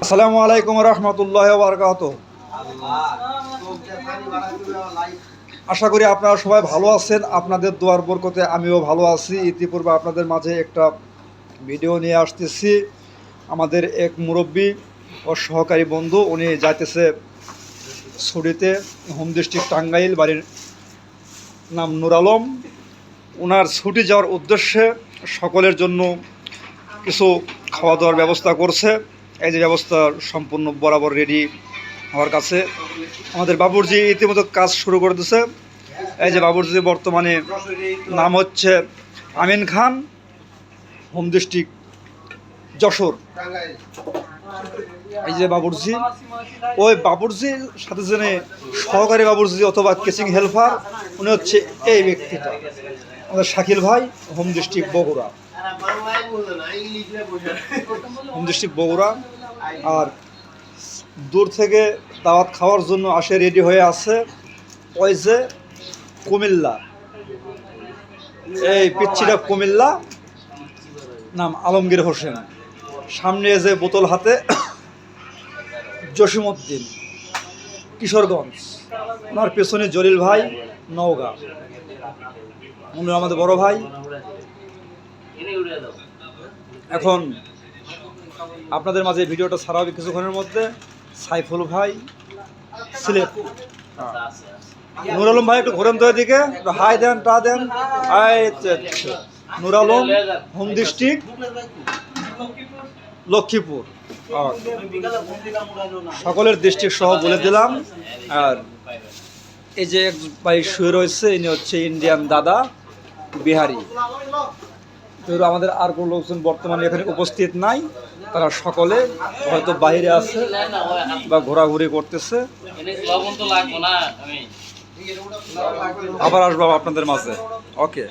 আসসালামু আলাইকুম রহমতুল্লাহি ওয়া বারাকাতুহু। আশা করি আপনারা সবাই ভালো আছেন। আপনাদের দোয়ার বরকতে আমিও ভালো আছি। ইতিপূর্বে আপনাদের মাঝে একটা ভিডিও নিয়ে আসতেছি। আমাদের এক মুরব্বী ও সহকারী বন্ধু, উনি যাইতেছে ছুটিতে, হোম ডিস্ট্রিক্ট টাঙ্গাইল, বাড়ির নাম নূর আলম। ওনার ছুটি যাওয়ার উদ্দেশ্যে সকলের জন্য কিছু খাওয়া দাওয়ার ব্যবস্থা করছে। এই যে ব্যবস্থা সম্পূর্ণ বরাবর রেডি হওয়ার কাছে। আমাদের বাবুরজি ইতিমধ্যে কাজ শুরু করে দিয়েছে। এই যে বাবুরজি বর্তমানে নাম হচ্ছে আমিন খান, হোম ডিস্ট্রিক্ট যশোর। এই যে বাবুরজি, ওই বাবুরজির সাথে জেনে সহকারী বাবুরজি অথবা কেচিং হেল্পার, উনি হচ্ছে এই ব্যক্তিটা, আমাদের শাকিল ভাই, home district Bogura. Home district Bogura. আর দূর থেকে দাওয়াত খাওয়ার জন্য আসে, রেডি হয়ে আছে ওই যে কুমিল্লা, এই পিচ্ছিটা কুমিল্লা, নাম আলমগীর হোসেন। সামনে যে বোতল হাতে জসিমউদ্দিন, কিশোরগঞ্জ। ওনার পেছনে জলিল ভাই, নওগাঁ। উনি আমাদের বড় ভাই। এখন আপনাদের মাঝে ভিডিওটা ছাড়া হবে কিছুক্ষণের মধ্যে। সাইফুল ভাই, সিলেট। নূর আলম ভাই একটু ঘোরেন তো এদিকে, হাই দেন, টা দেন। নূর আলম, হোম ডিস্ট্রিক্ট লক্ষ্মীপুর। সকলের ডিস্ট্রিক্ট সহ বলে দিলাম। আর এই যে এক ভাই শুয়ে রয়েছে, ইনি হচ্ছে ইন্ডিয়ান দাদা, বিহারি। তো আমাদের আর কোনো লোকজন বর্তমানে এখানে উপস্থিত নাই, তারা সকলে হয়তো বাইরে আছে বা ঘোরাঘুরি করতেছে। আবার আসবো আপনাদের মাঝে। ওকে।